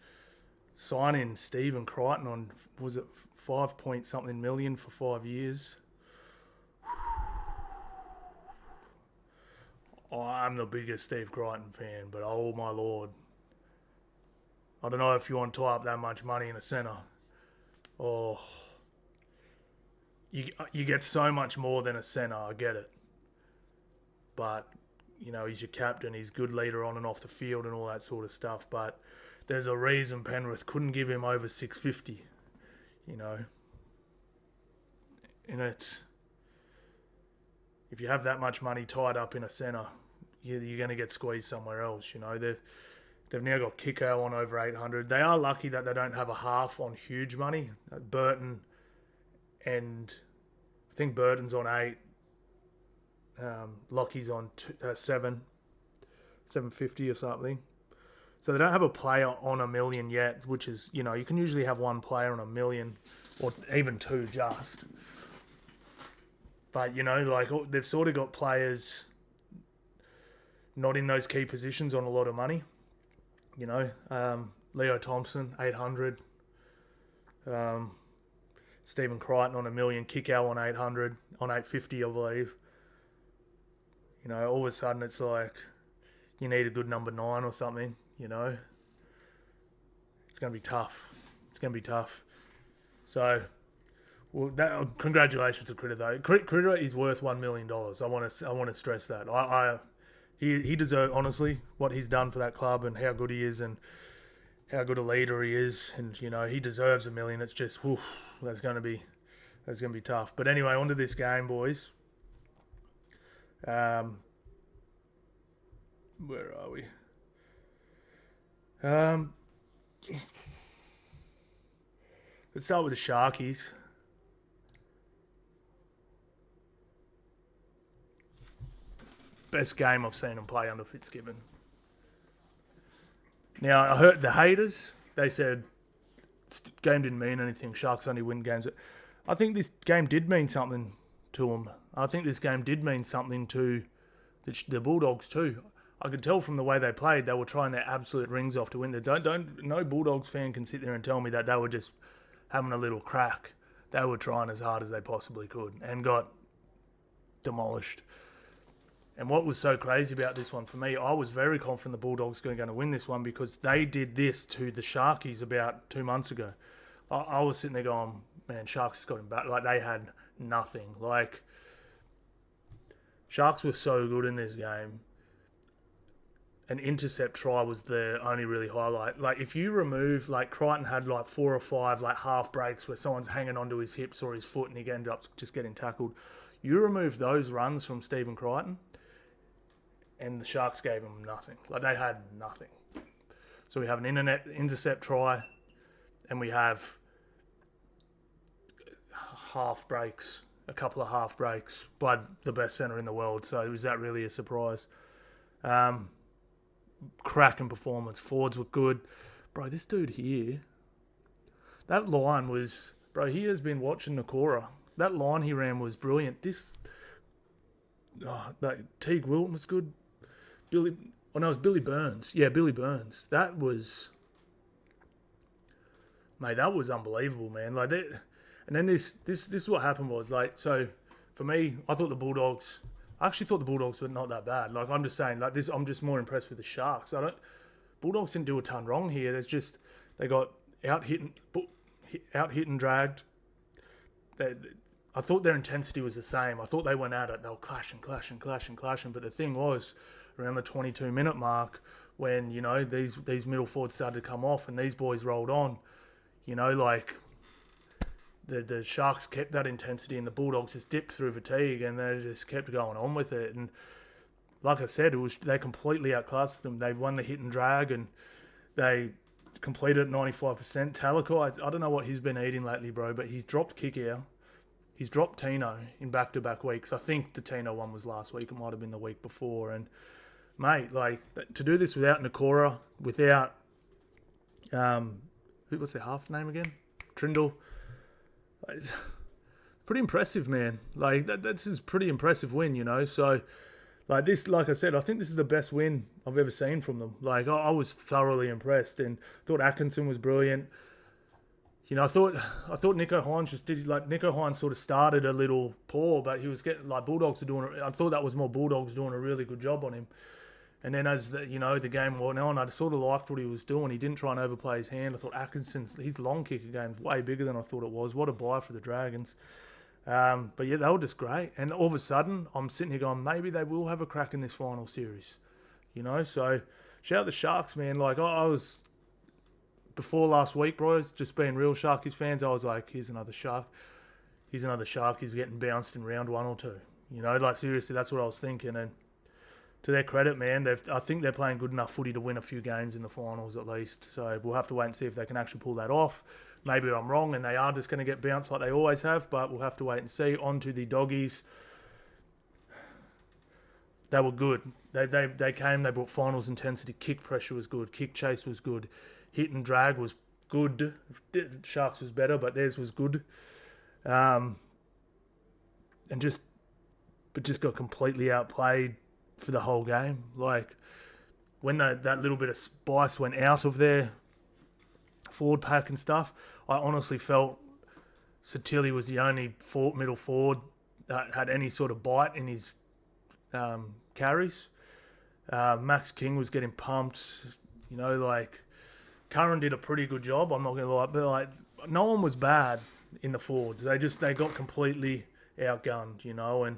Signing Stephen Crichton on, was it 5 point something million for 5 years? I'm the biggest Steve Crichton fan, but oh my lord. I don't know if you want to tie up that much money in a centre. Oh, you get so much more than a centre, I get it. But, he's your captain, he's a good leader on and off the field and all that sort of stuff, but there's a reason Penrith couldn't give him over 650, And it's, if you have that much money tied up in a centre, you're going to get squeezed somewhere else, They've now got Kiko on over 800. They are lucky that they don't have a half on huge money. Burton, and I think Burton's on 8. Lockie's on 750 or something. So they don't have a player on $1 million yet, which is, you can usually have one player on $1 million or even two just. But, they've sort of got players not in those key positions on a lot of money. Leo Thompson, 800. Stephen Crichton on $1 million. Kickow on 800, on 850, I believe. All of a sudden it's like you need a good number 9 or something, It's going to be tough. So, congratulations to Critter, though. Critter is worth $1 million. I want to stress that. He deserves, honestly, what he's done for that club and how good he is and how good a leader he is. And, he deserves $1 million. It's just, that's going to be tough. But anyway, on to this game, boys. Where are we? Let's start with the Sharkies. Best game I've seen them play under Fitzgibbon. Now, I heard the haters, they said game didn't mean anything. Sharks only win games. I think this game did mean something to them. I think this game did mean something to the Bulldogs too. I could tell from the way they played, they were trying their absolute rings off to win. No Bulldogs fan can sit there and tell me that they were just having a little crack. They were trying as hard as they possibly could and got demolished. And what was so crazy about this one for me, I was very confident the Bulldogs were going to win this one because they did this to the Sharkies about 2 months ago. I was sitting there going, man, Sharks got him back. Like, they had nothing. Like, Sharks were so good in this game. An intercept try was the only really highlight. Like, if you remove, like, Crichton had, like, 4 or 5, like, half breaks where someone's hanging onto his hips or his foot and he ends up just getting tackled. You remove those runs from Stephen Crichton, and the Sharks gave him nothing. Like, they had nothing. So we have an intercept try, and we have half breaks, a couple of half breaks by the best centre in the world. So was that really a surprise? Cracking performance. Forwards were good. Bro, this dude here, that line was... Bro, he has been watching Nakora. That line he ran was brilliant. Teague Wilton was good. It was Billy Burns. Yeah, Billy Burns. That was... Mate, that was unbelievable, man. Like that... And then this is what happened was, like, so for me, I actually thought the Bulldogs were not that bad. Like, I'm just saying, like, this, I'm just more impressed with the Sharks. Bulldogs didn't do a ton wrong here. There's just, they got out hit and dragged. I thought their intensity was the same. I thought they went at it. They were clashing. But the thing was, around the 22-minute mark, when, these middle forwards started to come off and these boys rolled on, like... The Sharks kept that intensity and the Bulldogs just dipped through fatigue and they just kept going on with it. And like I said, they completely outclassed them. They won the hit and drag, and they completed at 95%. Talakai, I don't know what he's been eating lately, bro, but he's dropped Kikau. He's dropped Tino in back-to-back weeks. I think the Tino one was last week. It might have been the week before. And, mate, like, to do this without Nakora, without, what's their half name again? Trindle. Pretty impressive, man. Like, that's a pretty impressive win, you know. So, like this, like I said, I think this is the best win I've ever seen from them. Like, I was thoroughly impressed, and thought Atkinson was brilliant. You know, I thought Nico Hines just did, like, Nico Hines sort of started a little poor, but he was getting, like, Bulldogs are doing it. I thought that was more Bulldogs doing a really good job on him. And then as the game went on, I sort of liked what he was doing. He didn't try and overplay his hand. I thought Atkinson's, his long kick again, way bigger than I thought it was. What a buy for the Dragons. But yeah, they were just great. And all of a sudden, I'm sitting here going, maybe they will have a crack in this final series. You know, so shout out the Sharks, man. Like, I was, before last week, bros, just being real Sharkies fans, I was like, here's another Shark. He's another Shark. He's getting bounced in round 1 or 2. You know, like, seriously, that's what I was thinking. And to their credit, man, I think they're playing good enough footy to win a few games in the finals at least. So we'll have to wait and see if they can actually pull that off. Maybe I'm wrong and they are just going to get bounced like they always have, but we'll have to wait and see. On to the Doggies. They were good. They came, they brought finals intensity. Kick pressure was good. Kick chase was good. Hit and drag was good. Sharks was better, but theirs was good. And just got completely outplayed for the whole game. Like, when that little bit of spice went out of their forward pack and stuff, I honestly felt Satili was the only middle forward that had any sort of bite in his carries. Max King was getting pumped. You know, like, Curran did a pretty good job, I'm not going to lie, but, like, no one was bad in the forwards. They got completely outgunned, you know, and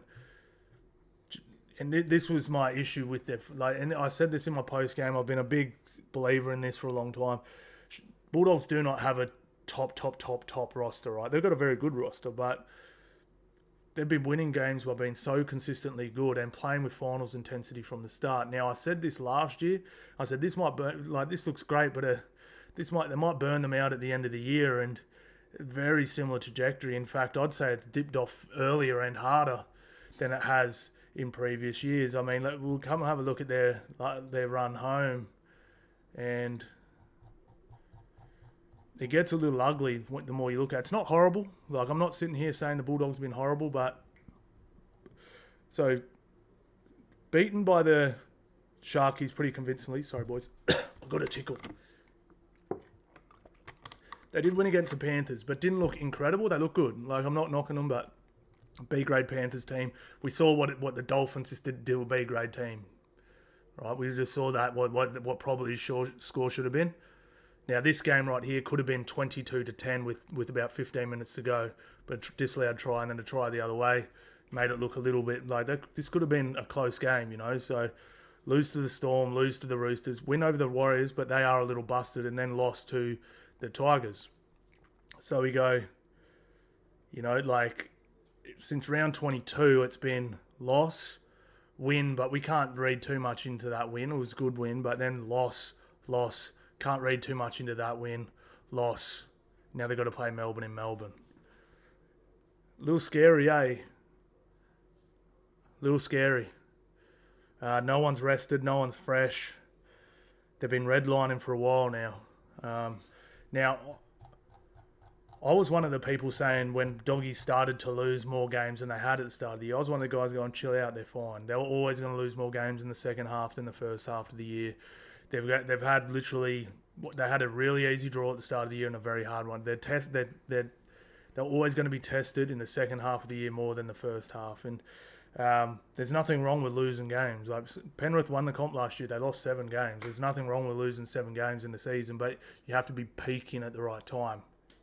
this was my issue with their, like, and I said this in my post game. I've been a big believer in this for a long time. Bulldogs do not have a top roster, right? They've got a very good roster, but they've been winning games by being so consistently good and playing with finals intensity from the start. Now, I said this last year. I said this might burn, like, this looks great, but they might burn them out at the end of the year, and very similar trajectory. In fact, I'd say it's dipped off earlier and harder than it has in previous years. I mean, we'll come and have a look at their run home, and it gets a little ugly the more you look at it. It's not horrible. Like, I'm not sitting here saying the Bulldogs have been horrible, but so beaten by the Sharkies pretty convincingly. Sorry, boys. I've got a tickle. They did win against the Panthers, but didn't look incredible. They look good. Like, I'm not knocking them, but B-grade Panthers team. We saw what the Dolphins just did do a B-grade team. Right? We just saw that, what probably his score should have been. Now, this game right here could have been 22-10 with about 15 minutes to go, but disallowed try and then a try the other way made it look a little bit like this could have been a close game, you know. So lose to the Storm, lose to the Roosters, win over the Warriors, but they are a little busted, and then lost to the Tigers. So we go, you know, like, since round 22, it's been loss, win, but we can't read too much into that win. It was a good win, but then loss. Can't read too much into that win, loss. Now they've got to play Melbourne in Melbourne. Little scary, eh? Little scary. No one's rested, no one's fresh. They've been redlining for a while now. Now, I was one of the people saying when Doggies started to lose more games than they had at the start of the year, I was one of the guys going, chill out, they're fine. They were always going to lose more games in the second half than the first half of the year. They've had literally, they had a really easy draw at the start of the year and a very hard one. They're always going to be tested in the second half of the year more than the first half. And there's nothing wrong with losing games. Like, Penrith won the comp last year. They lost 7 games. There's nothing wrong with losing 7 games in the season, but you have to be peaking at the right time.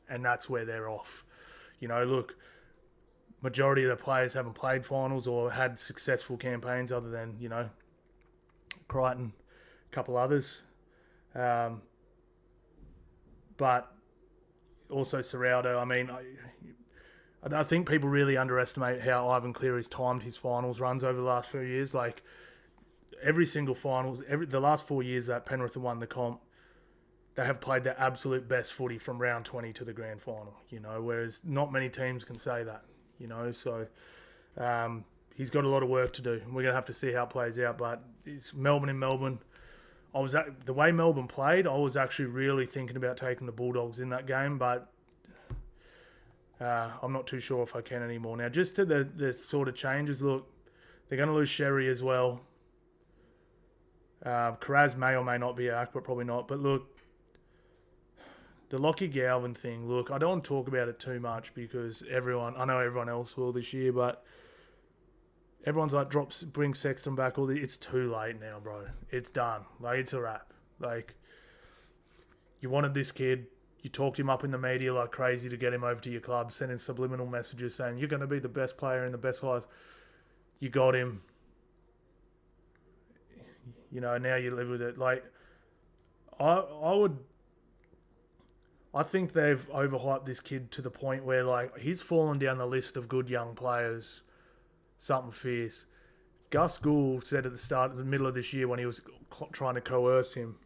And that's where they're off. You know, look, majority of the players haven't played finals or had successful campaigns other than, you know, Crichton, a couple others. But also Serraldo. I mean, I think people really underestimate how Ivan Cleary's timed his finals runs over the last few years. Like, every single finals, the last 4 years that Penrith have won the comp, they have played their absolute best footy from round 20 to the grand final, whereas not many teams can say that, so he's got a lot of work to do. We're going to have to see how it plays out, but it's Melbourne in Melbourne. The way Melbourne played, I was actually really thinking about taking the Bulldogs in that game, but I'm not too sure if I can anymore. Now, just to the sort of changes, look, they're going to lose Sherry as well. Karaz may or may not be back, but probably not. But look, the Lockie Galvin thing, look, I don't want to talk about it too much because I know everyone else will this year, but everyone's like, bring Sexton back. It's too late now, bro. It's done. Like, it's a wrap. Like, you wanted this kid. You talked him up in the media like crazy to get him over to your club, sending subliminal messages saying, you're going to be the best player in the best highs. You got him. Now you live with it. Like, I think they've overhyped this kid to the point where, like, he's fallen down the list of good young players. Something fierce. Gus Gould said at the middle of this year when he was trying to coerce him,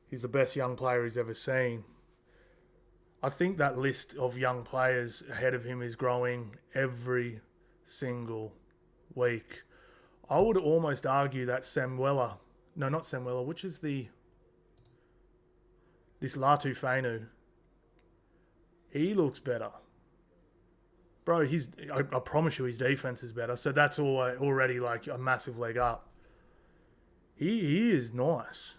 he's the best young player he's ever seen. I think that list of young players ahead of him is growing every single week. I would almost argue that which is this Latu Fainu, he looks better. Bro, I promise you his defense is better. So that's already like a massive leg up. He is nice.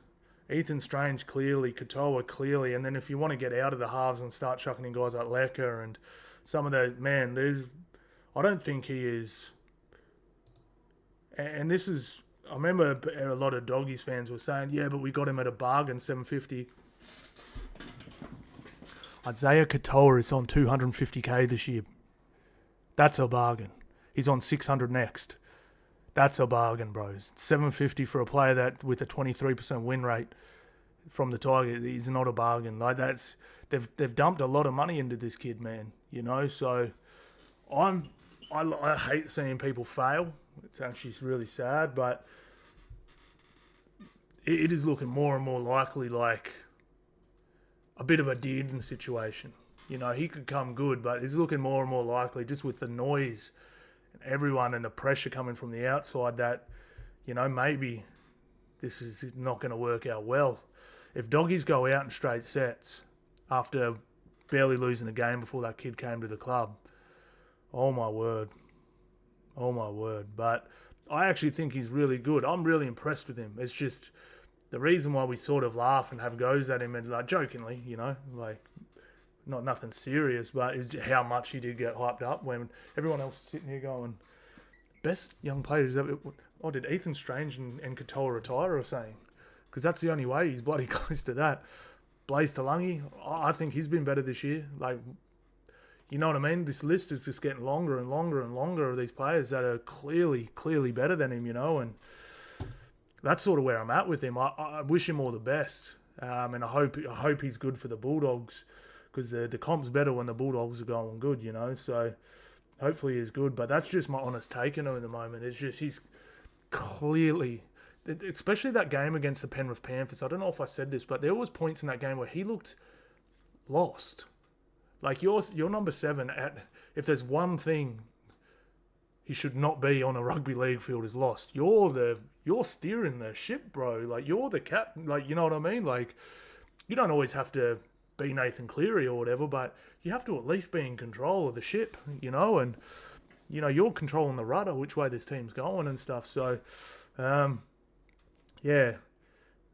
Ethan Strange clearly, Katoa clearly, and then if you want to get out of the halves and start chucking in guys like Lecker and some of the, I don't think he is. And this is, I remember a lot of Doggies fans were saying, yeah, but we got him at a bargain, $750. Isaiah Katoa is on $250K this year. That's a bargain. He's on 600 next. That's a bargain, bros. $750 for a player that with a 23% win rate from the Tigers is not a bargain. Like, that's they've dumped a lot of money into this kid, man. So I hate seeing people fail. It's actually really sad, but it is looking more and more likely like a bit of a Dearden situation. He could come good, but it's looking more and more likely just with the noise and everyone and the pressure coming from the outside that, maybe this is not going to work out well. If Doggies go out in straight sets after barely losing a game before that kid came to the club, oh my word. But I actually think he's really good. I'm really impressed with him. It's just the reason why we sort of laugh and have goes at him and like jokingly, like not nothing serious, but is how much he did get hyped up when everyone else is sitting here going, best young players ever. Oh, did Ethan Strange and Katoa retire or something? Because that's the only way he's bloody close to that. Blaze Talangi, I think he's been better this year. Like, you know what I mean? This list is just getting longer and longer and longer of these players that are clearly better than him, and that's sort of where I'm at with him. I wish him all the best, and I hope he's good for the Bulldogs because the comp's better when the Bulldogs are going good, So hopefully he's good, but that's just my honest take on him at the moment. It's just he's clearly, especially that game against the Penrith Panthers. I don't know if I said this, but there was points in that game where he looked lost. Like you're number 7. If there's one thing he should not be on a rugby league field is lost. You're steering the ship, bro. Like you're the captain. Like, you know what I mean? Like you don't always have to be Nathan Cleary or whatever, but you have to at least be in control of the ship, and you're controlling the rudder, which way this team's going and stuff. So, yeah,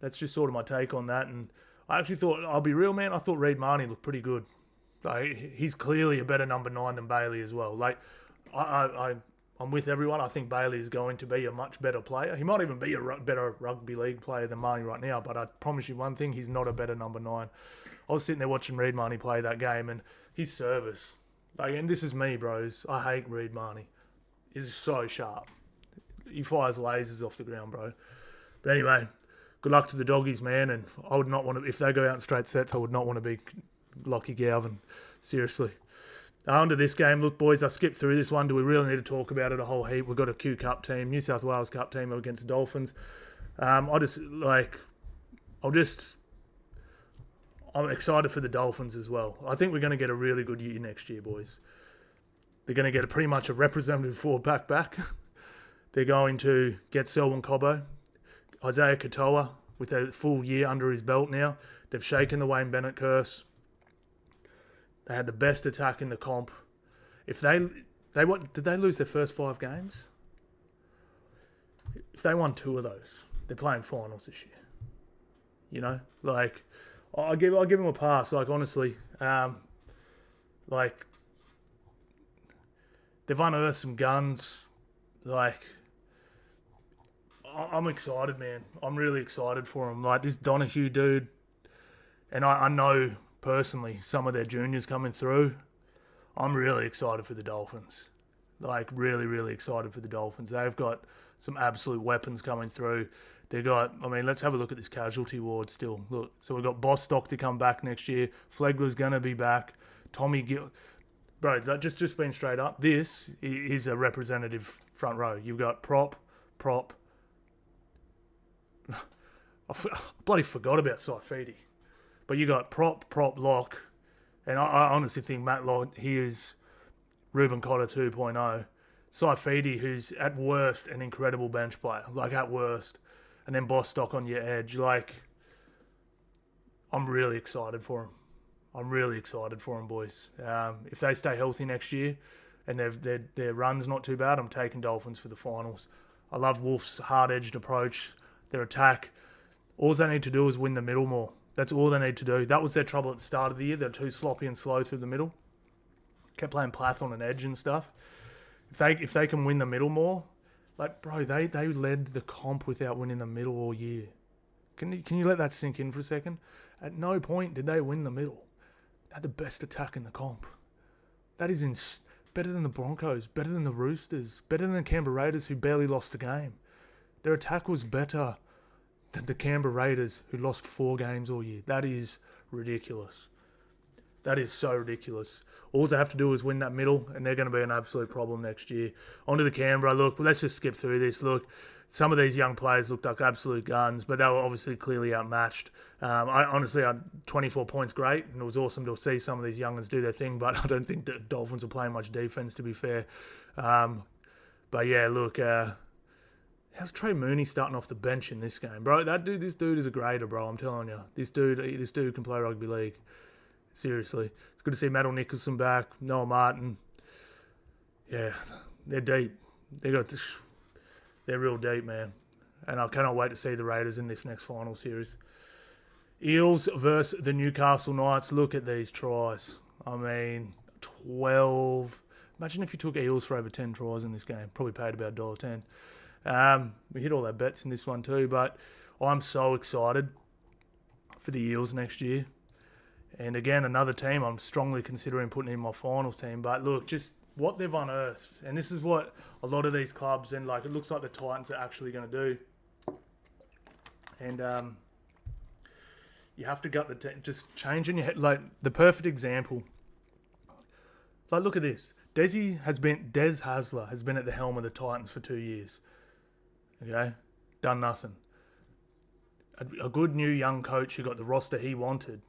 that's just sort of my take on that. And I actually thought, I'll be real, man, I thought Reid Marnie looked pretty good. Like, he's clearly a better number 9 than Bailey as well. Like, I'm with everyone. I think Bailey is going to be a much better player. He might even be a better rugby league player than Marnie right now, but I promise you one thing, he's not a better number 9. I was sitting there watching Reid Marnie play that game, and his service, like, and this is me, bros, I hate Reid Marnie. He's so sharp. He fires lasers off the ground, bro. But anyway, good luck to the Doggies, man, and I would not want to, if they go out in straight sets, I would not want to be Lockie Galvin. Seriously. On to this game. Look, boys, I skipped through this one. Do we really need to talk about it a whole heap? We've got a Q Cup team, New South Wales Cup team against the Dolphins. I'm excited for the Dolphins as well. I think we're going to get a really good year next year, boys. They're going to get pretty much a representative four-pack back. They're going to get Selwyn Cobbo, Isaiah Katoa with a full year under his belt now. They've shaken the Wayne Bennett curse. They had the best attack in the comp. If did they lose their first 5 games? If they won 2 of those, they're playing finals this year. You know, like I'll give them a pass. Like honestly, like they've unearthed some guns. Like I'm excited, man. I'm really excited for them. Like this Donahue dude, and I know personally some of their juniors coming through. I'm really excited for the Dolphins. Like really, really excited for the Dolphins. They've got some absolute weapons coming through. Let's have a look at this casualty ward still. Look, so we've got Bostock to come back next year. Flegler's going to be back. Tommy Gill. Bro, just being straight up, this is a representative front row. You've got prop. I bloody forgot about Saifidi. But you got prop, lock. And I honestly think Matt Lott, he is Ruben Cotter 2.0. Saifidi, who's at worst an incredible bench player. Like at worst. And then Bostock on your edge. Like, I'm really excited for him. I'm really excited for them, boys. If they stay healthy next year and their run's not too bad, I'm taking Dolphins for the finals. I love Wolf's hard-edged approach, their attack. All they need to do is win the middle more. That's all they need to do. That was their trouble at the start of the year. They're too sloppy and slow through the middle. Kept playing Plath on an edge and stuff. If they can win the middle more, like, bro, they led the comp without winning the middle all year. Can you let that sink in for a second? At no point did they win the middle. They had the best attack in the comp. That is better than the Broncos, better than the Roosters, better than the Canberra Raiders who barely lost a game. Their attack was better than the Canberra Raiders who lost 4 games all year. That is ridiculous. That is so ridiculous. All they have to do is win that middle, and they're going to be an absolute problem next year. On to the Canberra. Look, let's just skip through this. Look, some of these young players looked like absolute guns, but they were obviously clearly outmatched. I honestly had 24 points, great, and it was awesome to see some of these young'uns do their thing, but I don't think the Dolphins were playing much defense, to be fair. But yeah, look, how's Trey Mooney starting off the bench in this game, bro? This dude is a grader, bro. I'm telling you, this dude can play rugby league. Seriously, it's good to see Matt Nicholson back. Noah Martin, yeah, they're deep. They're real deep, man. And I cannot wait to see the Raiders in this next final series. Eels versus the Newcastle Knights. Look at these tries. I mean, 12. Imagine if you took Eels for over 10 tries in this game. Probably paid about $1.10. We hit all our bets in this one too, but I'm so excited for the Eels next year. And again, another team I'm strongly considering putting in my finals team. But look, just what they've unearthed. And this is what a lot of these clubs, and like it looks like the Titans are actually going to do. And you have to gut the team. Just changing your head. Like the perfect example. Like look at this. Des Hasler has been at the helm of the Titans for 2 years. Okay? Done nothing. A good new young coach who got the roster he wanted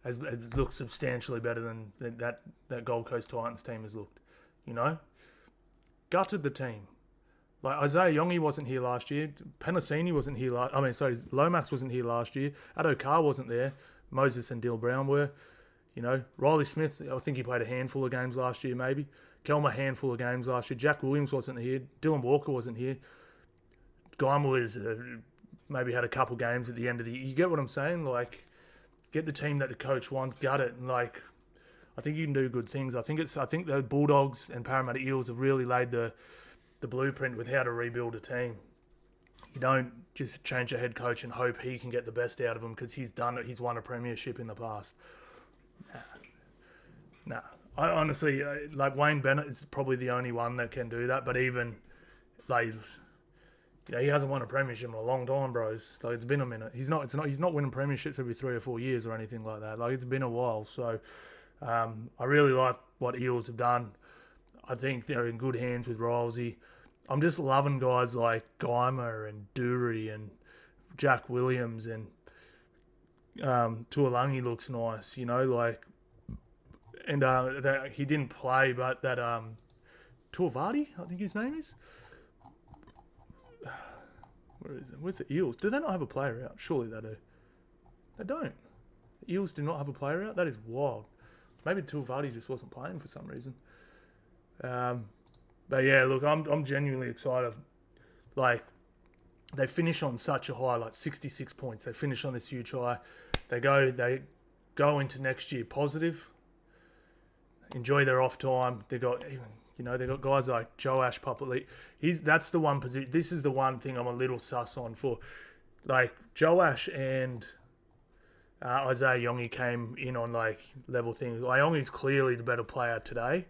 has looked substantially better than that Gold Coast Titans team has looked. You know? Gutted the team. Like Isaiah Yongi wasn't here last year. Penasini wasn't here Lomax wasn't here last year. Addo Carr wasn't there. Moses and Dill Brown were. You know, Riley Smith, I think he played a handful of games last year maybe. Kelmer, a handful of games last year. Jack Williams wasn't here. Dylan Walker wasn't here. Geimer was maybe had a couple games at the end of the year. You get what I'm saying? Like, get the team that the coach wants, gut it, and like, I think you can do good things. I think the Bulldogs and Parramatta Eels have really laid the blueprint with how to rebuild a team. You don't just change your head coach and hope he can get the best out of him because he's done it. He's won a premiership in the past. Nah. I honestly, like Wayne Bennett is probably the only one that can do that. But even, like, you know, he hasn't won a premiership in a long time, bros. Like, it's been a minute. He's not winning premierships every 3 or 4 years or anything like that. Like, it's been a while. So, I really like what Eels have done. I think they're in good hands with Rolesy. I'm just loving guys like Geimer and Dury and Jack Williams, and Tuolangi looks nice, you know, like, and he didn't play, but that Tuivasa, I think his name is. Where is it? Where's the Eels? Do they not have a player out? Surely they do. They don't. The Eels do not have a player out? That is wild. Maybe Tuivasa just wasn't playing for some reason. But yeah, look, I'm genuinely excited. Like, they finish on such a high, like 66 points. They finish on this huge high. They go into next year positive. Enjoy their off time. They got guys like Joash Papali. That's the one position. This is the one thing I'm a little sus on for. Like, Joash and Isaiah Yongi came in on like level things. Yongi's clearly the better player today.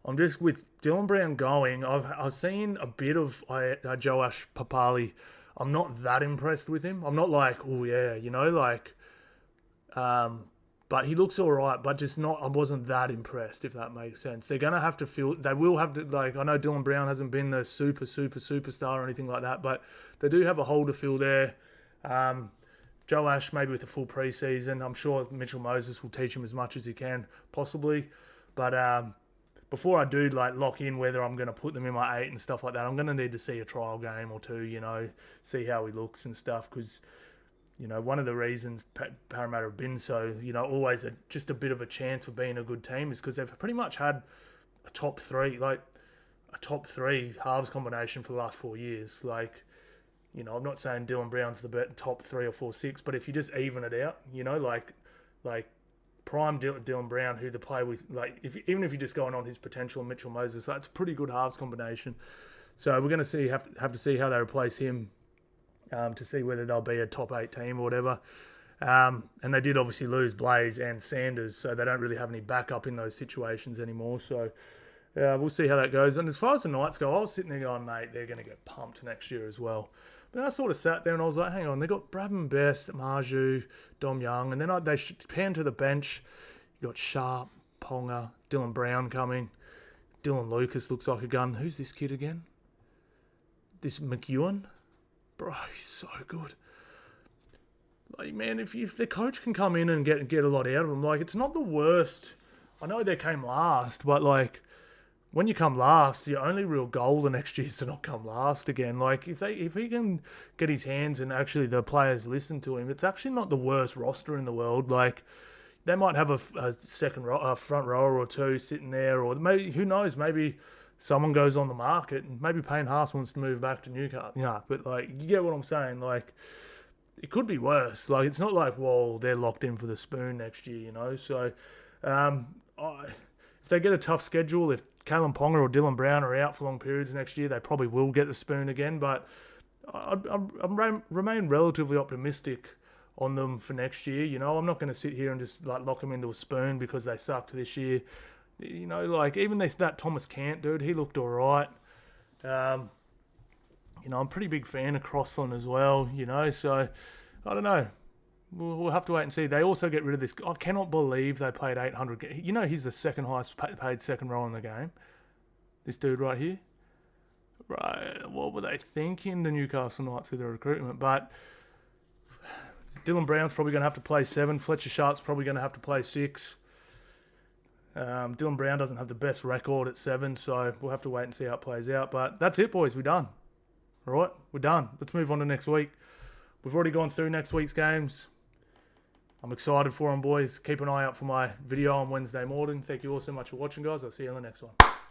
I'm just with Dylan Brown going. I've seen a bit of Joash Papali. I'm not that impressed with him. I'm not like, oh yeah, you know, like, but he looks all right. But just not. I wasn't that impressed, if that makes sense. They're gonna have to feel. They will have to, like. I know Dylan Brown hasn't been the superstar or anything like that, but they do have a hole to fill there. Joash maybe with a full preseason. I'm sure Mitchell Moses will teach him as much as he can, possibly, but. Before I do like lock in whether I'm going to put them in my 8 and stuff like that, I'm going to need to see a trial game or two, you know, see how he looks and stuff. Because, you know, one of the reasons Parramatta have been so, you know, always just a bit of a chance of being a good team is because they've pretty much had a top three halves combination for the last 4 years. Like, you know, I'm not saying Dylan Brown's the top 3 or 4, 6, but if you just even it out, you know, like prime Dylan Brown, who to play with, like, even if you're just going on his potential and Mitchell Moses, that's a pretty good halves combination. So we're going to have to see how they replace him to see whether they'll be a top 8 team or whatever. And they did obviously lose Blaze and Sanders, so they don't really have any backup in those situations anymore. So we'll see how that goes. And as far as the Knights go, I was sitting there going, mate, they're going to get pumped next year as well. But then I sort of sat there and I was like, hang on, they got Bradman Best, Marju, Dom Young, and then they pan to the bench. You got Sharp, Ponga, Dylan Brown coming. Dylan Lucas looks like a gun. Who's this kid again? This McEwen? Bro, he's so good. Like, man, if the coach can come in and get a lot out of him, like, it's not the worst. I know they came last, but like, when you come last, your only real goal the next year is to not come last again. Like, if he can get his hands and actually the players listen to him, it's actually not the worst roster in the world. Like, they might have a front rower or two sitting there, or maybe, who knows, maybe someone goes on the market and maybe Payne Haas wants to move back to Newcastle. Yeah, but like, you get what I'm saying. Like, it could be worse. Like, it's not like, well, they're locked in for the spoon next year, you know. So, if they get a tough schedule, if Kalen Ponga or Dylan Brown are out for long periods next year, they probably will get the spoon again. But I remain relatively optimistic on them for next year. You know, I'm not going to sit here and just like lock them into a spoon because they sucked this year. You know, like even that Thomas Cant dude, he looked all right. You know, I'm a pretty big fan of Crossland as well. You know, so I don't know. We'll have to wait and see. They also get rid of this. I cannot believe they paid 800. You know, he's the second highest paid second row in the game. This dude right here. Right. What were they thinking, the Newcastle Knights, with their recruitment? But Dylan Brown's probably going to have to play 7. Fletcher Sharp's probably going to have to play 6. Dylan Brown doesn't have the best record at 7, so we'll have to wait and see how it plays out. But that's it, boys. We're done. All right? We're done. Let's move on to next week. We've already gone through next week's games. I'm excited for them, boys. Keep an eye out for my video on Wednesday morning. Thank you all so much for watching, guys. I'll see you in the next one.